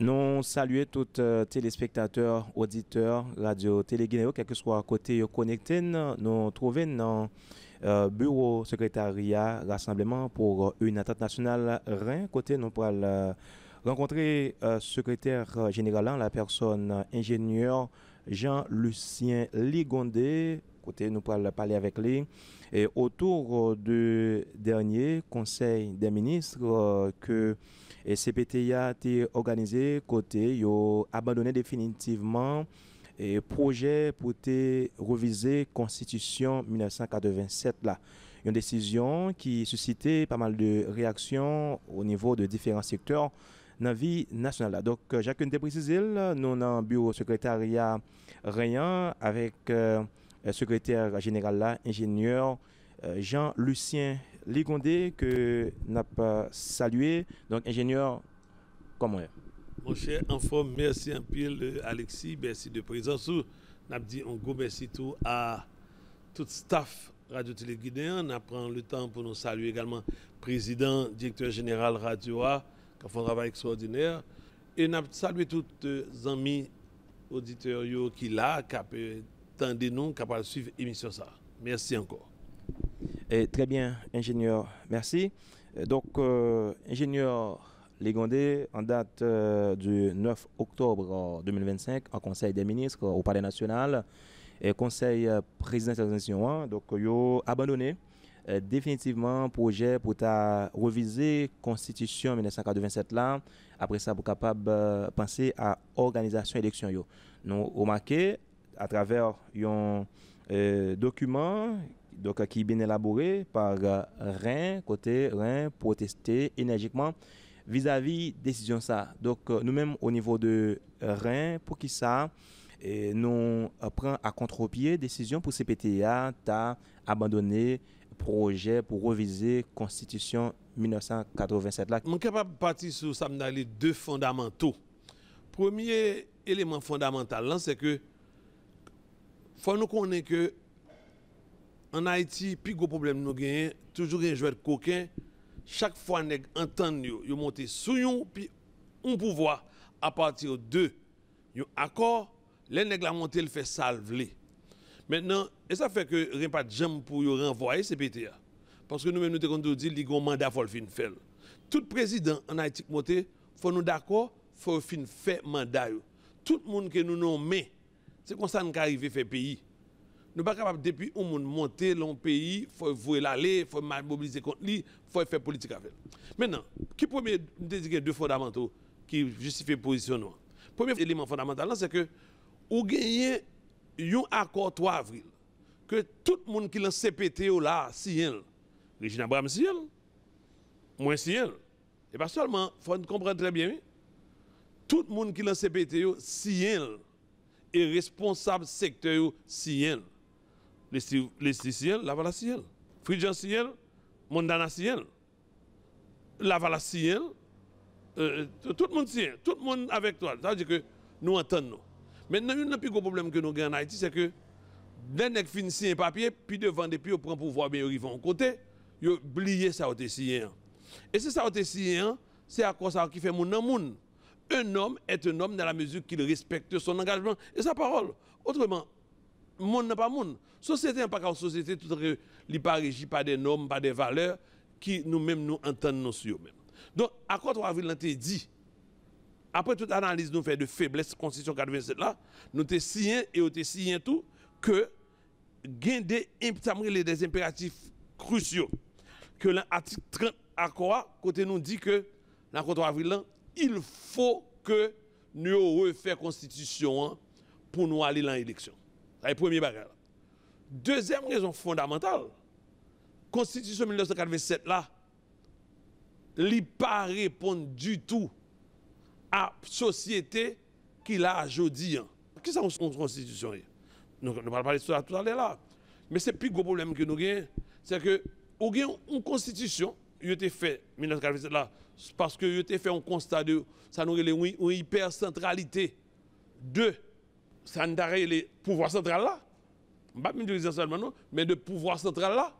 Nous saluons tous téléspectateurs, auditeurs, radio, télé Guinée, quel que soit côté connecté, nous trouvons dans bureau secrétariat rassemblement pour une attente nationale Rhin. Côté nous pourrons rencontrer secrétaire général, la personne ingénieur Jean-Lucien Ligondé. Côté nous pourrons parler avec lui. Et autour du dernier conseil des ministres que CPTIA a été organisé côté yo abandonné définitivement et projet pour réviser constitution 1987 là, une décision qui suscitait pas mal de réactions au niveau de différents secteurs dans la vie nationale là. Donc chacune des précisé nous dans bureau secrétariat Rayan avec secrétaire général là, ingénieur Jean-Lucien Ligondé que n'a pas salué. Donc ingénieur, comment est? Mon cher, en forme, merci un pile Alexis, merci de présence. N'a dit un gros merci tout à tout staff Radio Télé Guinéen. On prend le temps pour nous saluer également président, directeur général Radio A qui font un travail extraordinaire et n'a salué tous les amis auditeurs qui là qui tendez nous qui peuvent suivre l'émission ça. Merci encore. Et très bien, ingénieur, merci. Donc, ingénieur Ligondé, en date du 9 octobre 2025, en Conseil des ministres au Palais national, et Conseil présidentiel de la nation, donc, il a abandonné définitivement le projet pour réviser la Constitution 1987 là. Après ça, pour capable penser à l'organisation d'élection. Nous remarquons à travers un document donc, qui est bien élaboré par Rhin, côté Rhin, protester énergiquement vis-à-vis de la décision ça. Donc nous-mêmes au niveau de Rhin, pour qui ça, nous prenons à contre-pied décision pour CPTIA abandonner le projet pour réviser la Constitution 1987 là. Je suis capable de partir sur ça, les deux fondamentaux. Premier élément fondamental, c'est que faut nous connaître que en Haïti, plus gros problème nous gagnons, toujours un joueur de coquin. Chaque fois nèg entend yo monter sous yon puis on pouvoir à partir de yon accord, les nèg la monter le fait salver. Maintenant, et ça fait que rien pas de jambe pour yo renvoyer CPTIA. Parce que nous-mêmes nous te qu'on dit li gon mandat faut le fin faire. Tout président en Haïti monter, faut nous d'accord, faut fin faire mandat yo. Tout le monde que nous nommons, c'est comme ça nous arrive faire pays. Nous ne sommes pas capables depuis un monde monter dans le pays, il faut vouer l'aller, il faut mobiliser contre lui, il faut faire politique avec. Maintenant, qui premier deux fondamentaux qui justifient le positionnement. Premier élément fondamental, c'est que vous gagnez un accord 3 avril, que tout le monde qui est dans CPT là, signe. Regina Bram signe, moi signe. Et pas seulement, il faut comprendre très bien, tout le monde qui est dans CPT signe et responsable secteur signe. Les Siciliens, la Vala Ciel. Fridjan Ciel, Mondana Ciel. La Vala Ciel. Tout le monde Ciel. Tout le monde avec toi. Ça veut dire que nous entendons. Maintenant, un plus gros problème que nous avons en Haïti, c'est que dès que nous signer un papier, puis devant, depuis, on prend pouvoir, bien, ils vont côté, ils oublient ça, au signé. Et c'est ça, au signé, c'est à quoi ça qui fait mon monde. Un homme est un homme dans la mesure qu'il respecte son engagement et sa parole. Autrement, monde n'est pas monde. Société n'est pas une société tout n'est pas régie par des normes, par des valeurs qui nous-mêmes nous entendons sur eux-mêmes. Donc, à quoi 3 avril, nous avons dit, après toute analyse nous fait de faiblesse Constitution 87 là, nous avons signé et nous avons signé tout que des impératifs cruciaux que l'article 30 accord côté nous dit que l'accord 3 avril là, il faut que nous refaisons la Constitution pour nous aller dans l'élection. C'est le premier bagage. Deuxième raison fondamentale, Constitution 1987 là, li pas répondre du tout à la société qu'il a aujourd'hui. Qui ça une constitution? Nous ne parlons pas de ça tout à l'heure là. Mais c'est le plus gros problème que nous avons, c'est que nous avons une constitution, qui a été faite en 1947 là, parce que a été fait un constat de ça nous une hypercentralité de ça nous a les pouvoirs central là. Pas de dire seulement non, mais de pouvoir central là.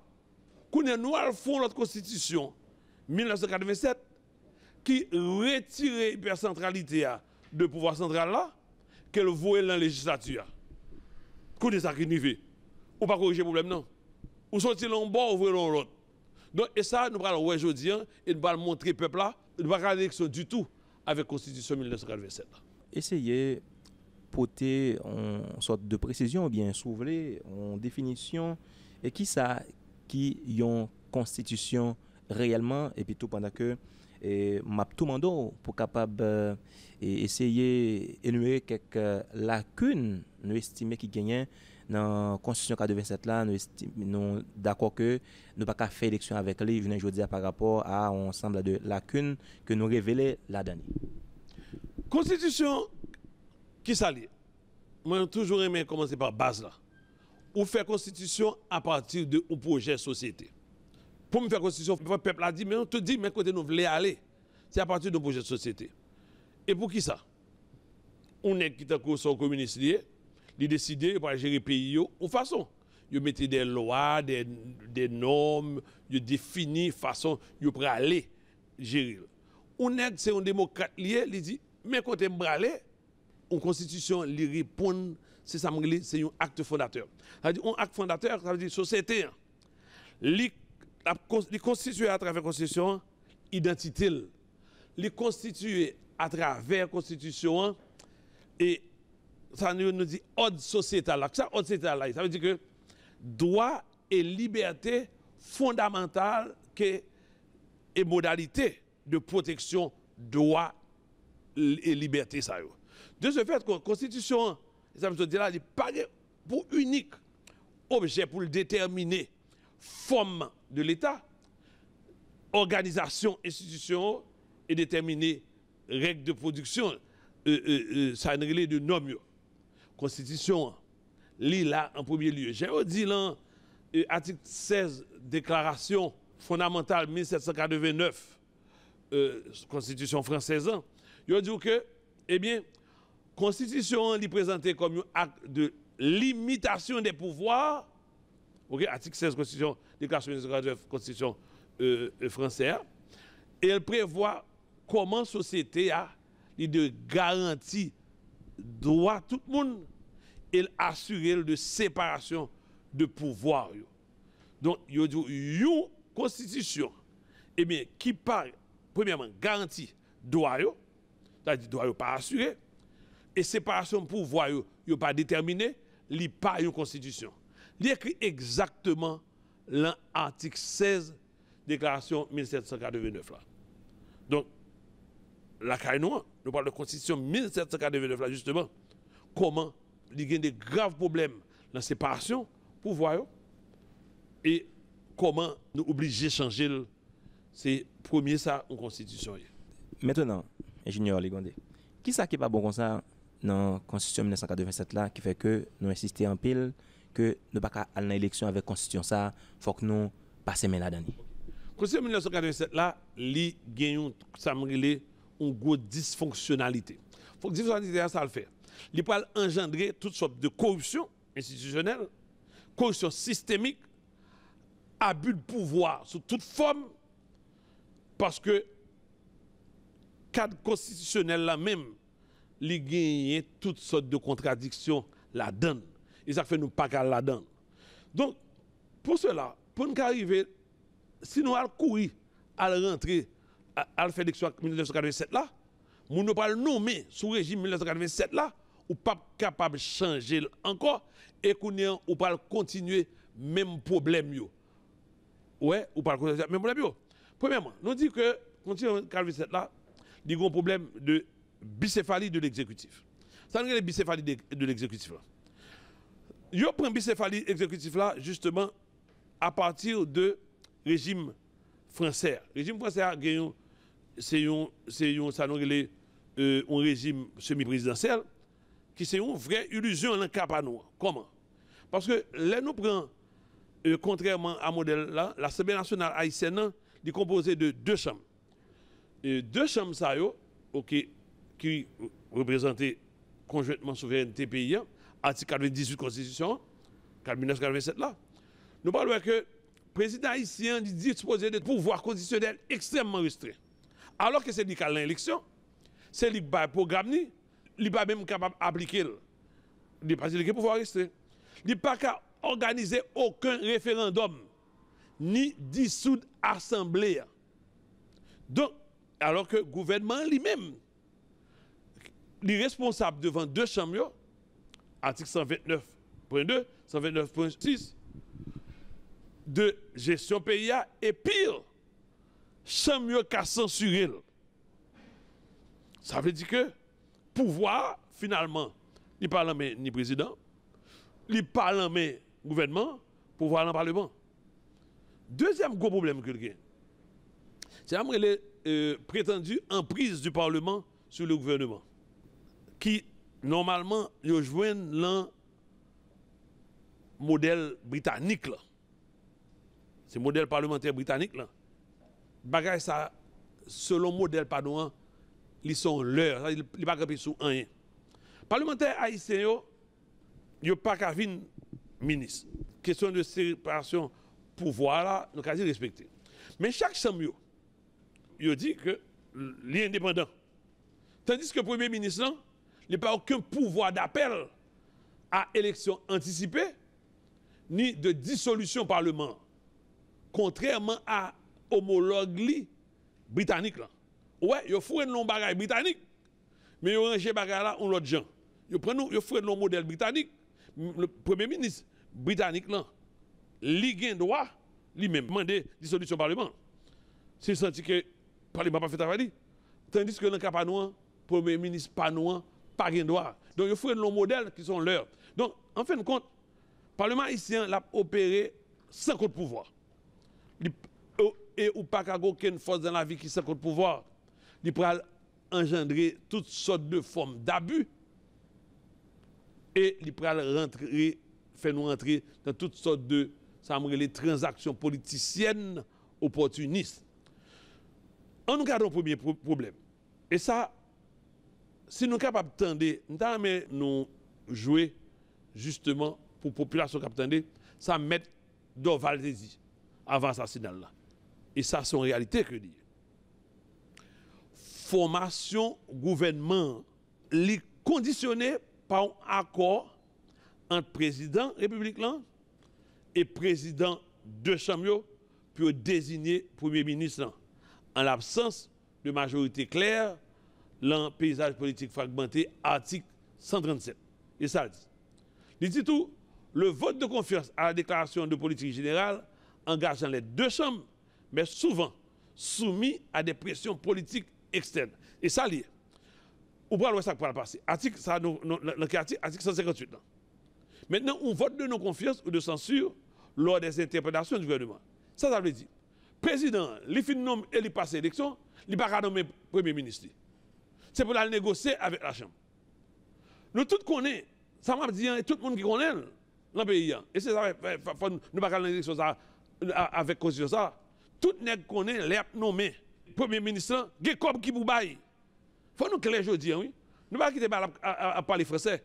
Qu'on est nous font notre constitution 1987 qui retire l'hypercentralité de pouvoir central là qu'elle voit dans la législature. Qu'on est ça qui n'y fait. Ou pas corriger le problème non. Ou sortir l'un bord ou ouvrir l'autre. Donc et ça nous allons aujourd'hui et nous allons montrer peuple là, nous pas faire élection du tout avec la constitution 1987. Essayez porter une sorte de précision ou bien soulever en définition et qui ça qui ont constitution réellement et puis tout pendant que m'a tout demandé pour capable essayer énumérer quelques lacunes nous estimer qui gagnent dans la constitution 87 là nous d'accord que nous pas faire élection avec lui je veux dire par rapport à un ensemble de lacunes que nous révéler là-dedans. Constitution qui s'allie. Moi, j'ai toujours aimé commencer par base là. Ou faire constitution à partir de un projet de société. Pour me faire constitution, le peuple a dit, mais on te dit, mais côté nous voulons aller. C'est à partir d'un projet de société. Et pour qui ça? On est qui t'a son communiste lié, il décide de gérer le pays de façon. Il mettait des lois, des normes, il définit façon, il peut aller gérer. On est c'est un démocrate lié, il dit, mais côté m'bralé, une constitution lui répond, c'est ça c'est un acte fondateur. Ça veut dire un acte fondateur, ça veut dire société. Il constitue à travers la constitution identité. Il constitue à travers la constitution et ça nous dit ordre sociétal. Ça ordre sociétal, ça veut dire que droit et liberté fondamentale et modalité de protection droit et liberté ça. De ce fait, la Constitution, ça veut dire là, il paraît pour unique objet pour déterminer forme de l'État, organisation, institution et déterminer règles de production, ça relève de normes. Constitution, lit là en premier lieu. J'ai dit là, article 16, déclaration fondamentale 1789, Constitution française, il dit que, eh bien, Constitution est présentée comme un acte de limitation des pouvoirs. Ok, article 16 Constitution, déclaration 1949, Constitution française. Et elle prévoit comment la société a de garantie droit tout le monde et assurer de séparation de pouvoir. Donc, il y a une constitution eh bien, qui parle, premièrement, garantie droit, c'est-à-dire droit pas assuré, et séparation de pouvoir, il pas déterminé, il n'y a pas une constitution. Il écrit exactement l'article 16 déclaration 1789 là. Donc, la Caïnois, nous parlons de constitution 1789 là, justement, comment il y a des graves problèmes dans la séparation pouvoir et comment nous obliger de changer. C'est premier ça en constitution. Maintenant, ingénieur Ligondé, qui ça qui n'est pas bon comme ça dans la constitution 1987 là qui fait que nous insistons en pile que nous ne pouvons pas aller dans l'élection avec la constitution ça, il faut que nous passions là-dedans. La constitution 1987 là, il gagne ça une grosse dysfonctionnalité. Il faut que dysfonctionnalité ça le fait. Il peut engendrer toutes sortes de corruption institutionnelle, corruption systémique, abus de pouvoir sous toute forme, parce que cadre constitutionnel là même, il gagne toutes sortes de contradictions là-dedans. Et ça fait nous pas qu'à là-dedans. Donc, pour cela, pour nous arriver, si nous allons courir à rentrer, à faire l'élection 1987 là, nous ne pas nommer sous régime 1987 là, ou pas capable de changer encore, et qu'on ou pas continuer même problème yo. Ouais, ou pas continuer même problème yo. Premièrement, nous dit que continuer 1987 là, il y a un problème de bicéphalie de l'exécutif. Ça veut dire bicéphalie de l'exécutif là. Yo prend bicéphalie exécutif là justement à partir de régime français. Le régime français a gagné ça nous relève un régime semi-présidentiel qui c'est une vraie illusion dans le cas à nous. Comment? Parce que là nous prenons contrairement à modèle là, l'Assemblée nationale haïtienne est composée de deux chambres. Et deux chambres ça qui représentent conjointement souveraineté pays, article 98 Constitution, 1987 là. Nous parlons que le président haïtien disposé de pouvoirs constitutionnels extrêmement restreints. Alors que c'est lui qui a l'élection, c'est lui qui a le programme, il n'est pas même capable d'appliquer. Il n'est pas le pouvoir restreint. Il n'est pas capable d'organiser aucun référendum, ni dissoudre l'Assemblée. Donc, alors que le gouvernement lui-même, il est responsable devant deux chambres, article 129.2, 129.6, de gestion pays et pire, chambre qui a censuré. Ça veut dire que pouvoir, finalement, il ne parle pas ni président, il parle pas gouvernement, pouvoir dans le Parlement. Deuxième gros problème que j'ai, c'est la prétendue emprise du Parlement sur le gouvernement, qui, normalement, il joue dans le modèle britannique. C'est le modèle parlementaire britannique. Bagay ça, selon le modèle pardon, ils sont leurs, ils ne sont pas capables sous rien. Parlementaires haïtiens, ils n'ont pas qu'à venir ministre. Question de séparation pouvoir, là, nous avons respecté. Mais chaque chambre, il dit que l'est indépendant. Tandis que le Premier ministre, il n'a pas aucun pouvoir d'appel à élection anticipée, ni de dissolution parlement. Contrairement à homologue britannique. Ouais, il faut un bagage britannique, mais il range bagage là, on l'autre gens. Il faut un modèle britannique. Le Premier ministre britannique, il a droit, lui-même, demander dissolution parlement. C'est senti que le Parlement n'a pas fait travail. Tandis que dans le cas le Premier ministre pas pas de droit. Donc il faut un modèle qui sont leurs. Donc, en fin de compte, le Parlement haïtien l'a opéré sans contre pouvoir. Et ou pas qu'aucune force dans la vie qui sans contre pouvoir. Il peut engendrer toutes sortes de formes d'abus. Et il peut faire nous rentrer dans toutes sortes de transactions politiciennes opportunistes. En nous gardons le premier problème. Et ça, si nous sommes capables de nous jouer justement pour la population qui ça met d'Oval avant l'assassinat. Et ça, c'est une réalité que dit. Formation gouvernement li conditionné par un accord entre président république et président de chambre pour désigner premier ministre en l'absence de majorité claire dans le paysage politique fragmenté article 137. Et ça dit. Il dit tout, le vote de confiance à la déclaration de politique générale engageant les deux chambres, mais souvent soumis à des pressions politiques externes. Et ça lié. Ou pas le ça pour le passer. Article 158. Maintenant, on vote de non-confiance ou de censure lors des interprétations du gouvernement. Ça veut dire, président, il fin nomme et il passe l'élection, il ne va pas nommer premier ministre. C'est pour la négocier avec la Chambre. Nous tous connaissons, ça m'a dit, tout le monde qui connaît dans le pays. Et c'est ça, nous ne pas l'élection avec constitution ça. Tout le monde connaît les nommés. Premier ministre, il y a comme qui vous baille. Il faut nous clair aujourd'hui, oui. Nous ne pouvons pas quitter à parler français.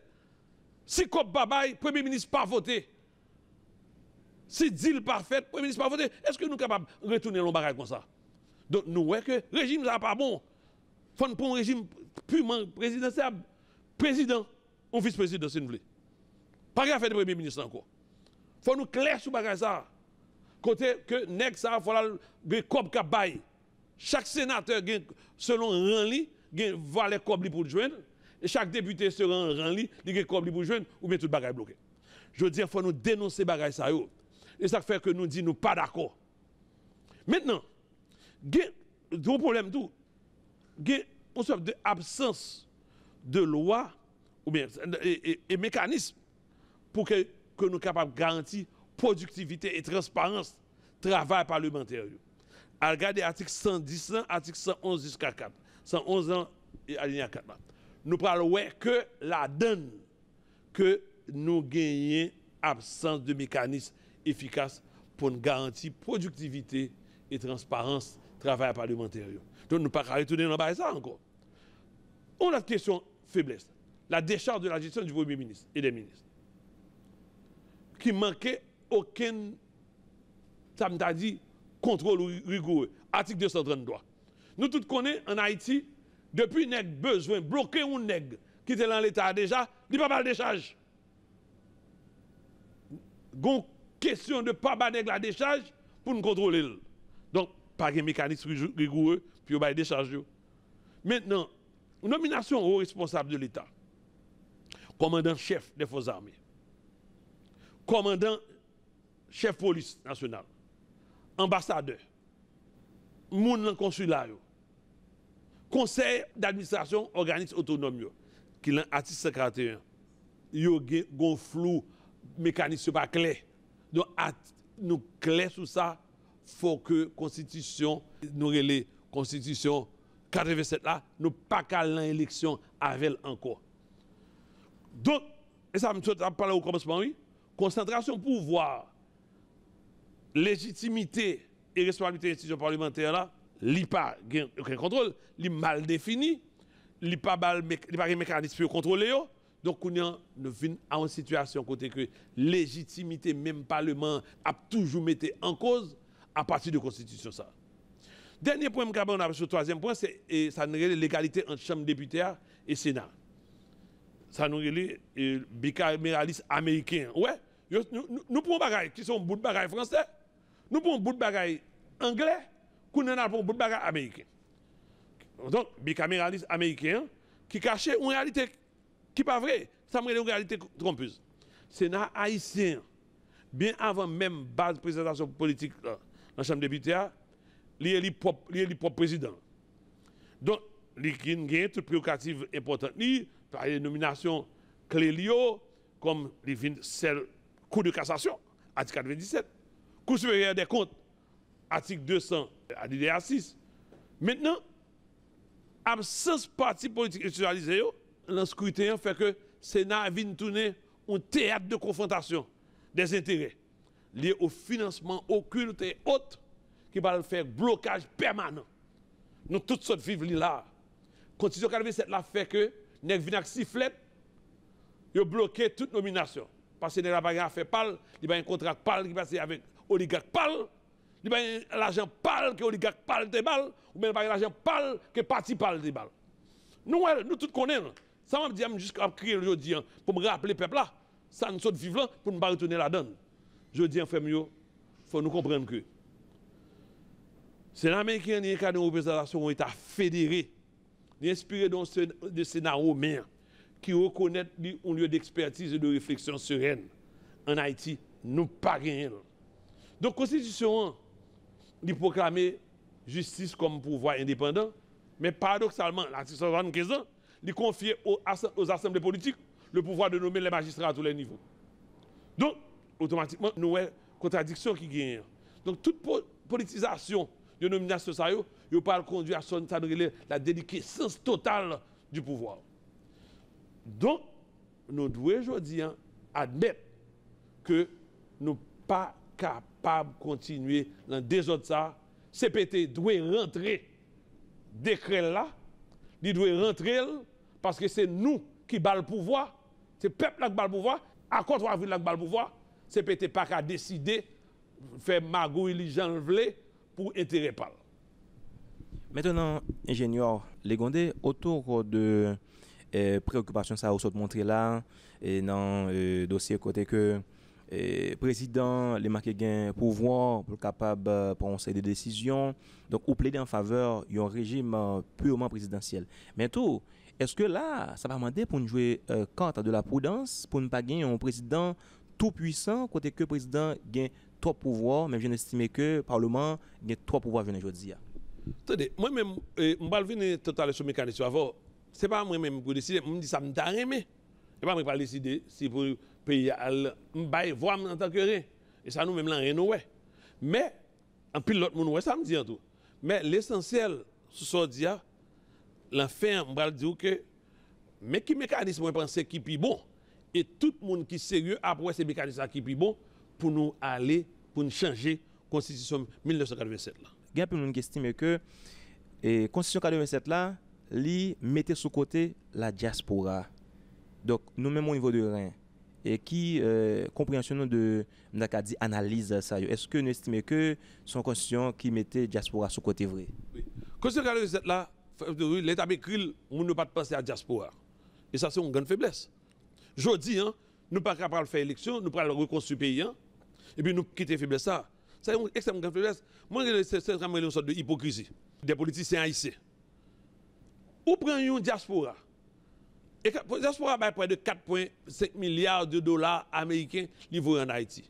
Si Kop Babaye, Premier ministre pas voté, si deal parfait, Premier ministre pas voté, est-ce que nous sommes capables de retourner le bagage comme ça? Donc nous voyons que le régime n'est pas bon. Il faut pour un régime purement présidentiel. Président ou vice-président, si vous voulez. Pas grave de Premier ministre encore. Il faut nous clair sur le bagage ça. Côté que nèg ça, il faut que Kop Babaye. Chaque sénateur, selon rang li, va les Kop pour joindre. Et chaque député sera en rang li, il a comme pour joindre ou bien tout bagage bloqué. Je veux dire, il faut nous dénoncer bagage ça yo. Et ça fait que nous disons nous pas d'accord. Maintenant, il y a un problème tout. Il y a une sorte d'absence de loi ou bien et mécanisme pour que nous soyons capables de garantir productivité et transparence travail parlementaire. à regarder article 110, article 111 jusqu'à 4. 111 ans et alinéa 4 là. Nous parlons que la donne que nous gagnons absence de mécanisme efficace pour nous garantir productivité et transparence travail parlementaire. Donc nous ne pouvons pas retourner dans ça encore. On a une question faiblesse. La décharge de la gestion du Premier ministre et des ministres. Qui manquait aucun, ça m'a dit, contrôle rigoureux. Article 233. Nous tous connaissons en Haïti, depuis nèg besoin de bloquer un nèg qui était dans l'État déjà, il n'y a pas de décharge. Gon question de pas ba nèg la décharge pour nous contrôler. Donc, pas de mécanisme rigoureux, puis on va décharge. Maintenant, nomination au responsable de l'État, commandant-chef des forces armées, commandant chef police nationale, ambassadeur, moun dans consulat, conseil d'administration, organisme autonome, qui est l'article 141, yo gon flou, mécanisme pas clair. Donc, nous clair sur ça, faut que constitution, nous relais constitution 87 là, nous pas qu'à l'élection avec elle encore. Donc, et ça me parle au commencement, oui, concentration pouvoir, légitimité et responsabilité des institutions parlementaires là, li pas aucun contrôle, li mal défini, li pas un mécanisme pour contrôler yo. Donc nous venons à une situation côté que légitimité même parlement a toujours mis en cause à partir de la constitution ça. Dernier point que on a sur le troisième point c'est ça nous l'égalité entre chambre députés et Sénat. Ça nous relève bicaméralisme américain. Ouais, nous prenons bagaille qui sont bout de bagaille français. Nous prenons bout de bagaille anglais, nous avons bout de bagaille américain. Donc, bicaméralisme américain qui cachait une réalité qui n'est pas vraie. Ça me une réalité trompeuse. Sénat haïtien, bien avant même base de présentation politique dans la Chambre des députés, il est le propre président. Donc, il y a toute prérogative importante. Par les nominations clés comme les Cour de cassation, article 97. Cour supérieure des comptes, article 200, alinéa 6. Maintenant, absence parti politique institutionnalisé, le scrutin fait que le Sénat vient tourner un théâtre de confrontation des intérêts liés au financement occulte et autres qui va faire blocage permanent. Nous toutes sortes vivre là. Constitution 87 là fait que nous venons avec sifflet, ils bloqué toute nomination. Parce que nous n'avons pas fait parle, il y a un contrat parle qui passe avec oligarque parle, il y a l'argent parle que oligarque parle de balles, ou bien l'argent parle que parti parle de balles. Nous tous connaissons. Ça m'a dit jusqu'à crier aujourd'hui pour me rappeler le peuple là. Ça nous saute vivant pour ne pas retourner la donne. Je dis en fait mieux, il faut nous comprendre que c'est l'Américain qui a une représentation État fédéré, inspiré de Sénat romain, qui reconnaît un lieu d'expertise et de réflexion sereine. En Haïti, nous pas gagné. Donc, la Constitution, il proclamer justice comme pouvoir indépendant, mais paradoxalement, l'article 75 ans, il confie aux assemblées politiques le pouvoir de nommer les magistrats à tous les niveaux. Donc, automatiquement, nous avons une contradiction qui gagne. Donc, toute politisation de nomination, ça ne pas conduire à la déliquescence totale du pouvoir. Donc, nous devons aujourd'hui admettre que nous ne sommes pas capables de continuer dans le désordre. Ça, CPT doit rentrer décret là, il doit rentrer parce que c'est nous qui bat le pouvoir, c'est le peuple qui bat le pouvoir, à contre la ville qui bat le pouvoir, CPT pas qu'à décider, faire magouille les gens pour intérêt pas. Maintenant, ingénieur Legondé, autour de préoccupations ça vous montré là et dans le dossier côté que président les marqué gain pouvoir pour capable prononcer des décisions donc ou plaider en faveur d'un régime purement présidentiel. Mais tout est-ce que là ça va demander pour nous jouer carte de la prudence pour ne pas gagner un président tout puissant côté que président gagne trop pouvoir même je estime que le parlement gagne trop pouvoir venir aujourd'hui. Attendez, moi-même je vais venir totalement sur le mécanisme avant. C'est pas moi-même pour décider, je me dis ça me t'a aimé. Et pas moi pas décider si pour le pays me voir en tant que rien. Et ça nous même là rien ouais. Mais en pile l'autre monde ouais ça me dit en tout. Mais l'essentiel, ce soit dit, l'enfer, on va dire que, mais qui mécanisme on pense qui est bon, et tout le monde qui est sérieux après ces mécanismes qui est bon, pour nous aller, pour nous changer la Constitution 1987 là. Il y a personne qui estime que la Constitution 87 là, li mettait sous côté la diaspora. Donc nous même au niveau de rien. Et qui compréhension de m'dakadi analyse ça. Est-ce que nous estimons que son constitution qui mettait diaspora sous côté vrai? Oui. Constitution 87 là, l'État écrit, on ne pas penser à diaspora. Et ça c'est une grande faiblesse. Je dis, nous ne pas capable de faire élection, nous pas reconstruire le pays, et puis nous quitter faiblesse ça. C'est une extrême grande faiblesse. Moi, c'est vraiment une sorte de hypocrisie des politiciens haïtiens. Ou prenez une diaspora. Et la diaspora a près de 4,5 milliards de dollars américains livrés en Haïti.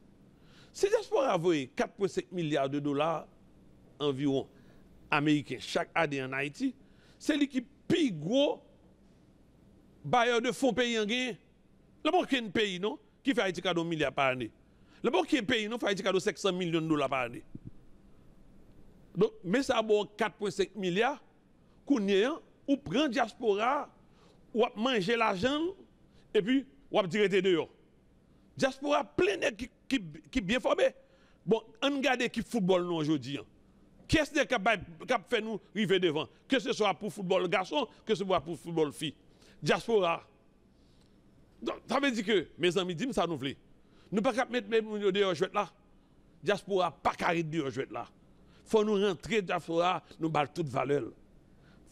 Si la diaspora a 4,5 milliards de dollars environ américains chaque année en Haïti, c'est lui qui plus gros bailleur de fonds pays en gain. Le bon qui est un pays, non, qui fait Haïti cadeau milliards par année. Le bon qui est un pays, non, fait Haïti cadeau 500 millions de dollars par année. Donc, mais ça a 4,5 milliards, ou prend diaspora, ou manger l'argent, et puis, ou tirer dehors. Diaspora plein de qui bien formé. Bon, on regarde qui football nous aujourd'hui. Qu'est-ce qui fait nous arriver devant? Que ce soit pour football garçon, que ce soit pour football fille. Diaspora. Donc, ça veut dire que, mes amis, dis-moi ça nous voulons. Nous ne pouvons pas mettre mes dehors jouet là. Diaspora, pas carré dehors jouet là. Il faut nous rentrer diaspora, nous battre toute valeur.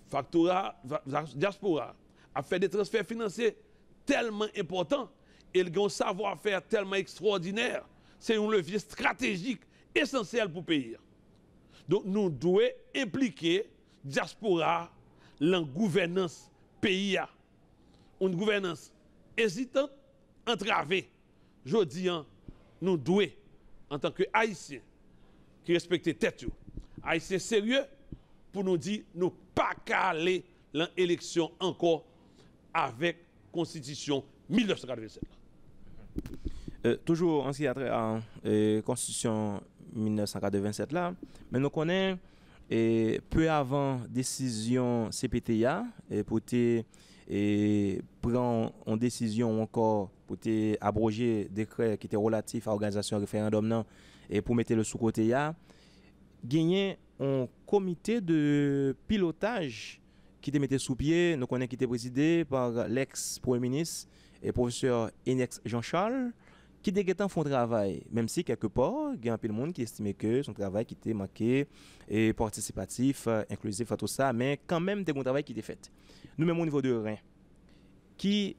Factora, diaspora, a fait des transferts financiers tellement importants et ils ont un savoir-faire tellement extraordinaire. C'est un levier stratégique essentiel pour le pays. Donc nous devons impliquer diaspora dans la gouvernance pays. Une gouvernance hésitante, entravée. Je dis, nous devons, en tant que Haïtiens, qui respectent tête, Haïtiens sérieux, pour nous dire, nous pas qu'à aller dans l'élection encore avec la Constitution 1987. Toujours en ce qui a trait à la Constitution 1987 là, mais nous connaissons peu avant décision CPTA pour prendre une décision encore pour abroger décret qui était relatif à l'organisation référendum non, et pour mettre le sous-côté gagner un comité de pilotage qui était mis sous pied, nous connaissons qui était présidé par l'ex-premier ministre et professeur Enex Jean-Charles, qui dès font travail, même si quelque part, il y a un peu de monde qui estimait que son travail qui était marqué et participatif, inclusif, tout ça, mais quand même des bons travail qui était fait. Nous même au niveau de Rhin, qui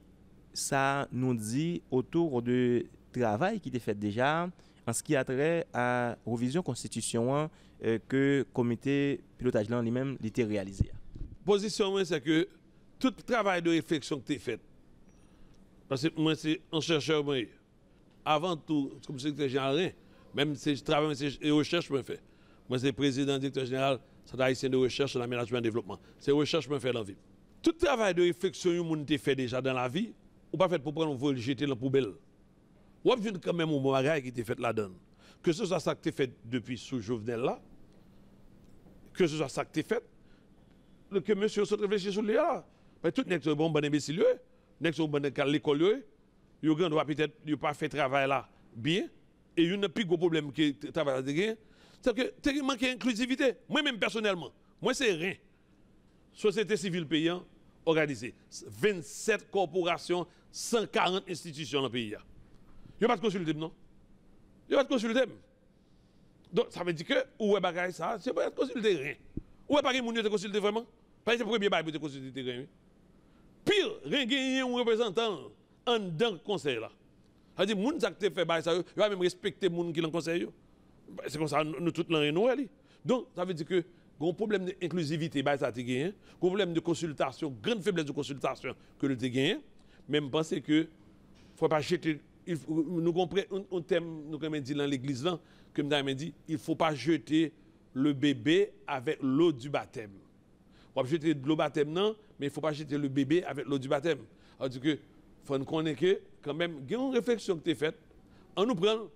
ça nous dit autour de travail qui était fait déjà en ce qui a trait à la révision constitution que le comité pilotage là lui-même était réalisé. Position, c'est que tout travail de réflexion que tu as fait, parce que moi, c'est un chercheur, moi, avant tout, comme secrétaire général, même si je travaille et recherche, je fais. Moi, c'est président, directeur général, Centre haïtien de recherche sur l'aménagement et le développement. C'est recherche que je fais dans la vie. Tout travail de réflexion que vous avez fait déjà dans la vie, ou pas fait pour prendre, vous le jeter dans la poubelle. Ou avez quand même un bon bagage qui était fait là-dedans. Que ce soit ça que tu fait depuis sous Jovenel là, que ce soit ça que tu fait, que monsieur se réfléchit sur lui là. Mais tout n'est pas bon imbécile, n'est pas bon à l'école, il y a peut-être pas fait travail là bien, et il y a un plus gros problème que le travail là, c'est que tu manques d'inclusivité. Moi-même personnellement, moi c'est rien. Société civile payante organisée, 27 corporations, 140 institutions dans le pays. Il n'y a pas de consulté, non? Il n'y a pas de consulté. Donc, ça veut dire que, où est bagaille ça? C'est pas de consulter rien. Où est pas de te consulter vraiment? Parce que c'est le premier bail de consulter rien. Pire, rien gagner un représentant en dans le conseil là. C'est-à-dire, les gens qui fait bail ça, ils vont même respecter les gens qui sont dans le conseil. C'est comme ça, nous tous dans les donc, ça veut dire que, un problème d'inclusivité, ça a gagné. Un problème de consultation, grande faiblesse de consultation que le gagné. Même penser que, il ne faut pas jeter. Nous comprenons un thème, nous comme dit dans l'église là, que nous dit, il ne faut pas jeter le bébé avec l'eau du baptême. On va jeter de l'eau baptême non, mais il ne faut pas jeter le bébé avec l'eau du baptême. C'est-à-dire que faut nous connaître que quand même, il y a une réflexion qui est faite, on nous prend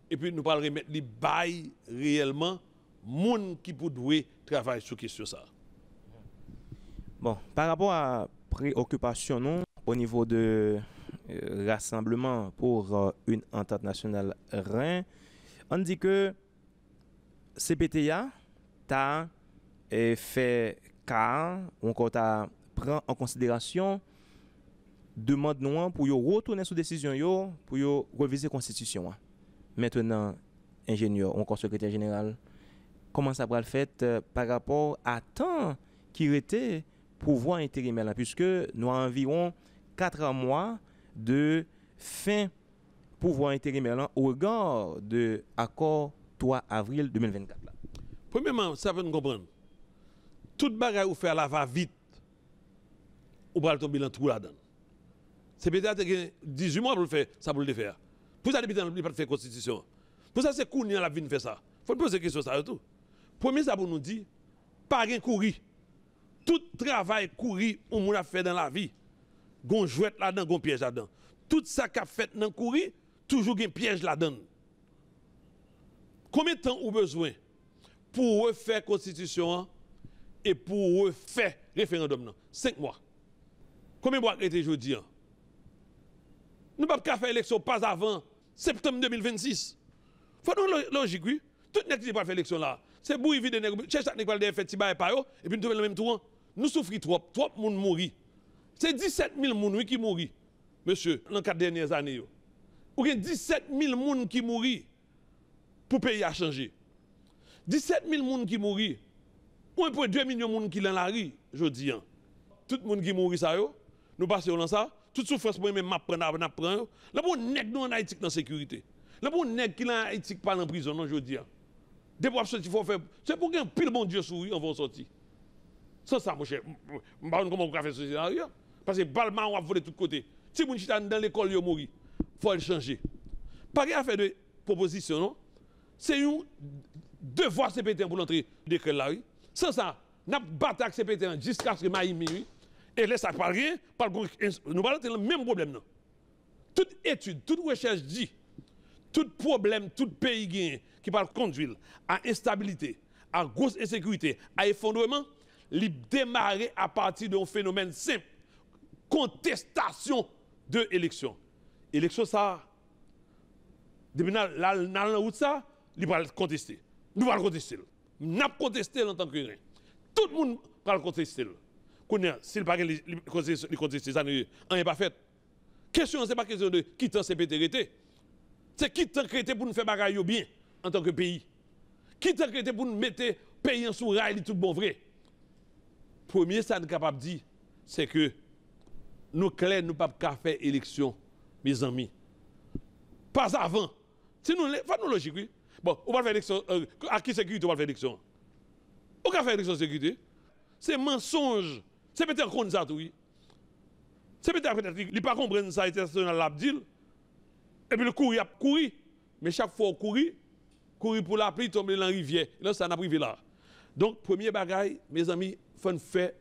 et puis nous parlons remettre les bails réellement monde qui peut travailler sur question ça. Bon, par rapport à préoccupation non, au niveau de rassemblement pour une entente nationale Rhin, on dit que CPTA t'a fait cas, encore t'a prend en considération demande non pour yo retourner sur décision yo pour yo réviser constitution. Maintenant, ingénieur, encore secrétaire général, comment ça va le fait par rapport à temps qui était pouvoir intérimaire là, puisque nous avons environ 4 mois de fin pouvoir intérimaire là, au regard de l'accord 3 avril 2024. Là. Premièrement, ça peut nous comprendre. Toute bagaille ou faire la va vite, ou va tomber dans trou là-dedans. C'est peut-être 18 mois pour le faire, ça pour le faire. Pour ça, l'habitant n'a pas fait constitution. Pour ça, c'est Kounia la vie de faire ça. Il faut poser des questions ça et tout. Premier, ça pour nous dire, pas rien courir. Tout travail courir, on a fait dans la vie. Gon jouet là-dedans, gon piège là-dedans. Tout ça qu'a fait dans courir, toujours un piège là-dedans. Combien de temps vous besoin pour refaire la constitution et pour refaire le référendum? 5 mois. Combien de mois était aujourd'hui? Nous ne pouvons pas faire l'élection pas avant septembre 2026. Il faut nous logique, oui. Tout le monde qui pas faire l'élection là. C'est pour éviter de chercher à faire des fêtes et puis nous le même tour. Nous souffrons trop de monde mourir. C'est 17 000 personnes qui mourent, monsieur, dans les 4 dernières années. Ou bien 17 000 personnes qui mourent pour le pays à changer. 17 000 personnes qui mourent. 1,2 million de personnes qui sont dans la rue, je dis. Tout le monde qui mourent, ça, nous passons dans ça. Toute souffrance, moi, même, m'apprendre. Là, bon, nèg nous en Haïti dans la sécurité. Là, bon, nèg qui en Haïti pas en prison, non, je dis. Des fois, il faut faire. C'est pour qu'un pile bon Dieu sourit, on va sortir. Sans ça, mon cher, je ne sais pas comment on va faire ce scénario. Parce que balma, on va voler de tous côtés. Si vous êtes dans l'école, vous mourrez. Il faut le changer. Pas qu'il y a fait de proposition, non? C'est un devoir CPT pour l'entrée de l'école là, oui. Sans ça, nous avons battu avec CPT jusqu'à ce que Maïmi, oui. Et là, ça ne parle rien, nous parlons le même problème. Non? Toute étude, toute recherche dit, tout problème, tout pays qui parle conduire à instabilité, à grosse insécurité, à effondrement, il démarre à partir d'un phénomène simple, contestation de l'élection. Élection, ça, depuis dans la route, ça, il va contester. Nous allons contester. Nous allons contester en tant que rien. Tout le monde va le contester. S'il pas contester, ça n'est pas fait. Question, ce n'est pas question de quitter CPT. C'est quitter pour nous faire bagaille bien en tant que pays. Quitter pour nous mettre le pays en sous rail, tout bon vrai. Premier, ça nous capable de dire, c'est que nous clairs, nous ne pouvons pas faire élection, mes amis. Pas avant. Si nous, faut nous logique, oui. Bon, on va faire élection, à qui sécurité on va faire élection? On va faire élection sécurité. C'est mensonge. C'est peut-être qu'on ça tout, oui. C'est peut-être qu'il n'a pas compris ça, international l'abdil. Et puis le courir, mais chaque fois courir pour la pluie, tomber dans la rivière. Là, ça n'a privé là. Donc, premier bagaille, mes amis, il faut faire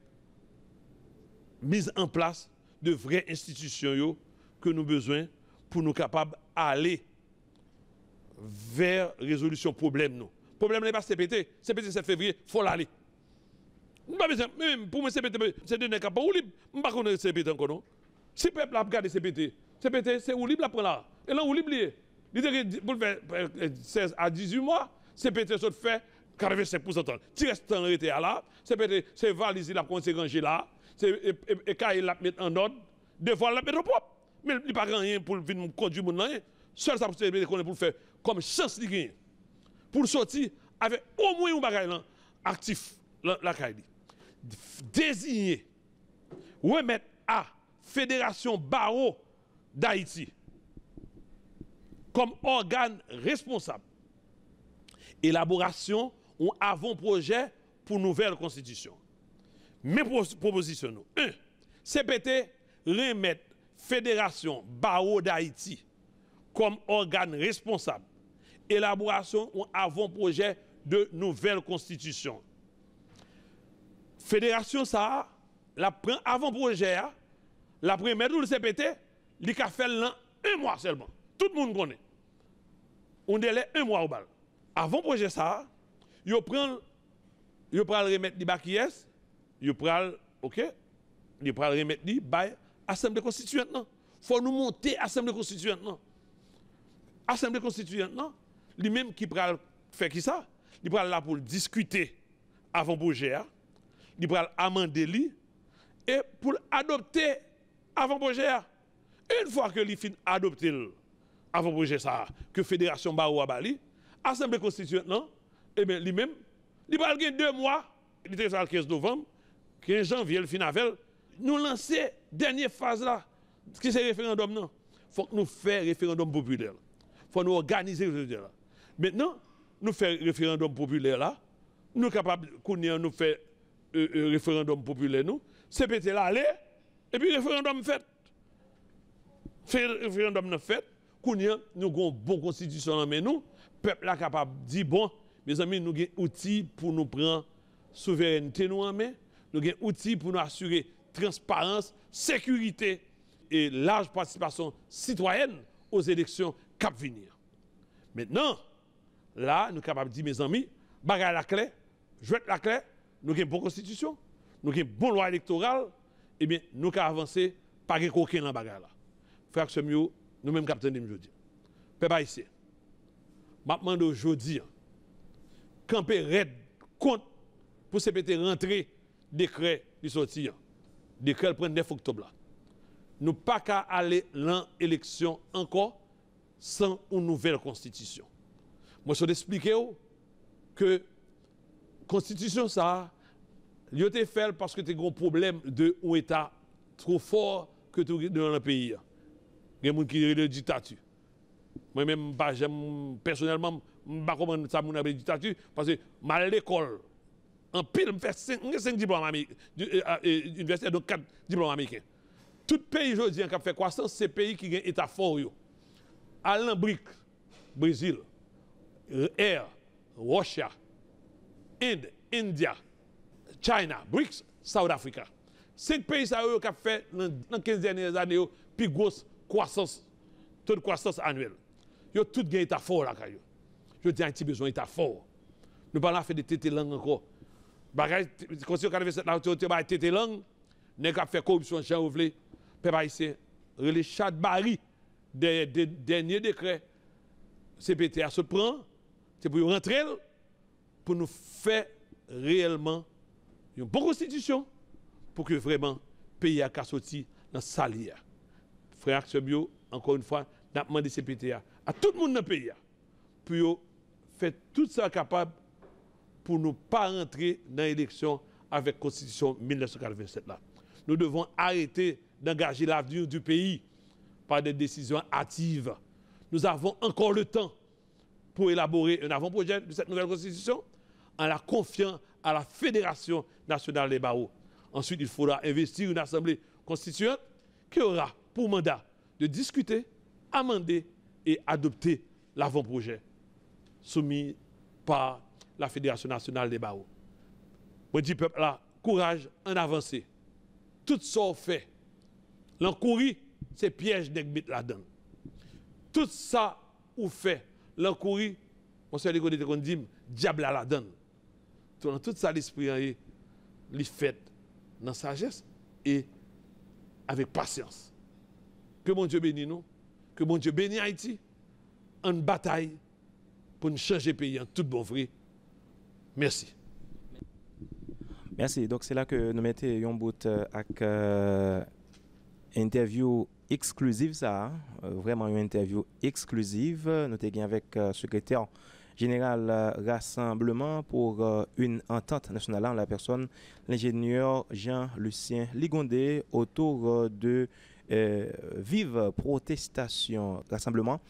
mise en place de vraies institutions que nous avons besoin pour nous capables d'aller vers résolution problème. Le problème n'est pas CPT. CPT 7 février, il faut l'aller. Même pour moi, CPT, c'est de n'est pas où libre. Je ne sais pas CPT encore, non? Si le peuple a regardé CPT, c'est où libre après là. Et là, où libre lié. Pour le faire 16 à 18 mois, CPT se fait 85% de temps. Si reste temps arrêté là, CPT, c'est valise, la conséquence là, et quand il la met en ordre, des fois, la met en propre. Mais il n'y a pas rien pour venir conduire mon rien. Seul ça pour CPT qu'on est pour le faire comme chance de gagner. Pour sortir avec au moins un bagage actif, la CAIDI. Désigner, remettre à Fédération Barreau d'Haïti comme organe responsable. Élaboration ou avant-projet pour nouvelle constitution. Mes propositions. 1. CPT remettre Fédération Barreau d'Haïti comme organe responsable. Élaboration ou avant-projet de nouvelle constitution. Fédération, ça, la avant-projet, la première le CPT, il a fait là 1 mois seulement. Tout le monde connaît. On délai 1 mois au bal. Avant-projet, ça, yo prend yo pral remettre li ba qui est, yo pral OK, yo pral remettre li ba assemblée constituante non. Faut nous monter assemblée constituante non. Assemblée constituante non, lui même qui pral faire qui ça? Il pral là pour discuter avant projet, il pral amender li et pour adopter avant projet. Une fois que li fin adopter avant projet ça que fédération Barou a bali, assemblée constituante non, et bien lui même il pral gagner 2 mois, il était le 15 novembre, 15 janvier le fin avril, nous lancer dernière phase là, qui c'est référendum non. Faut que nous fassions référendum populaire. Faut nous organiser là. Maintenant, nous faisons référendum populaire là, nous sommes capables de nous faire référendum populaire nous, CPT là aller et puis référendum fait. Référendum fait, nous avons une bonne constitution mais nous, peuple là capable de dire bon, mes amis, nous avons des outils pour nous prendre souveraineté nous en main, nous avons des outils pour nous assurer transparence, sécurité et large participation citoyenne aux élections cap venir. Maintenant, là, nous sommes capables de dire, mes amis, bagaille la clé, jouer la clé, nous avons une bonne constitution, nous avons une bonne loi électorale, et bien, nous avons avancé par aucun dans la bagaille là. Frère Semio, nous-mêmes capitaine de aujourd'hui. Peuple ici. Je demande aujourd'hui, camper red compte pour CPT rentrer décret du sortir. Décret le 9 octobre là. Nous pas qu'à aller dans l'élection encore sans une nouvelle constitution. Moi, je vais expliquer que la constitution, ça, il a été fait parce que tu as un problème de un État trop fort que tu as dans le pays. Il y a des gens qui ont une dictature. Moi-même, personnellement, je ne sais pas comment ça a une dictature parce que mal à l'école. En pile, je fais 5 diplômes américains, université, donc 4 diplômes américains. Tout pays aujourd'hui qui a fait croissance, c'est pays qui ont un État fort. Alain BRIC, Brésil, Air, Russia, Inde, India, China, BRICS, South Africa. 5 pays qui ont fait dans les 15 dernières années plus grosse croissance, taux de croissance annuelle. Ils ont tous un État fort là. Je dis Haïti besoin d'État fort. Nous parlons de tété langue encore. Bagay, constitution 87 la autorité ba tété langue, n'est qu'à faire corruption Jean Ouvlé, peuple haïtien, relé chat Barry des derniers décrets CPT à se prend, c'est pour rentrer pour nous faire réellement une bonne constitution pour que vraiment le pays a sorti dans salière. Frère Sebio, encore une fois, n'a demandé CPT à tout le monde dans le pays pour faire tout ça capable pour ne pas rentrer dans l'élection avec la Constitution 1987 là. Nous devons arrêter d'engager l'avenir du pays par des décisions hâtives. Nous avons encore le temps pour élaborer un avant-projet de cette nouvelle Constitution en la confiant à la Fédération nationale des barreaux. Ensuite, il faudra investir une assemblée constituante qui aura pour mandat de discuter, amender et adopter l'avant-projet soumis par la Fédération nationale des barreaux. Moi, je dis peuple là, courage en avancée. Tout ça fait. L'encourir, c'est piège d'Egbit là-dedans. Tout ça ou fait. L'encourir, mon seul égo de dit, diable là-dedans. Tout ça, l'esprit, il fait dans sagesse et avec patience. Que mon Dieu bénisse nous, que mon Dieu bénisse Haïti en bataille pour nous changer le pays en tout bon vrai. Merci. Merci. Donc c'est là que nous mettons un bout avec interview exclusive ça, vraiment une interview exclusive. Nous avons avec secrétaire général Rassemblement pour une entente nationale en la personne l'ingénieur Jean-Lucien Ligondé autour de vive protestation rassemblement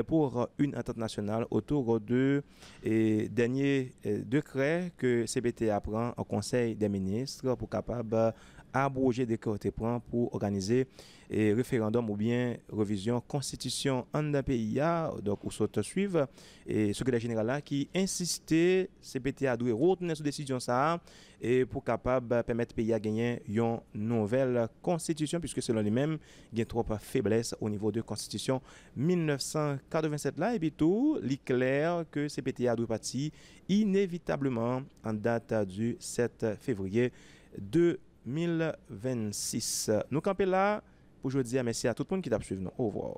pour une entente nationale autour de dernier décret que CPT apprend au Conseil des ministres pour capable abroger des côtés prend pour organiser et référendum ou bien révision constitution en d'un pays donc ou saute suivre et secrétaire général là qui insistait CPTA doit retenir cette décision ça et pour capable permettre pays à gagner une nouvelle constitution puisque selon lui-même il y a trop faiblesse au niveau de constitution 1987 là et puis tout il est clair que CPTA doit partir inévitablement en date du 7 février 2026. Nous campons là pour aujourd'hui. Merci à tout le monde qui t'a suivi. Au revoir.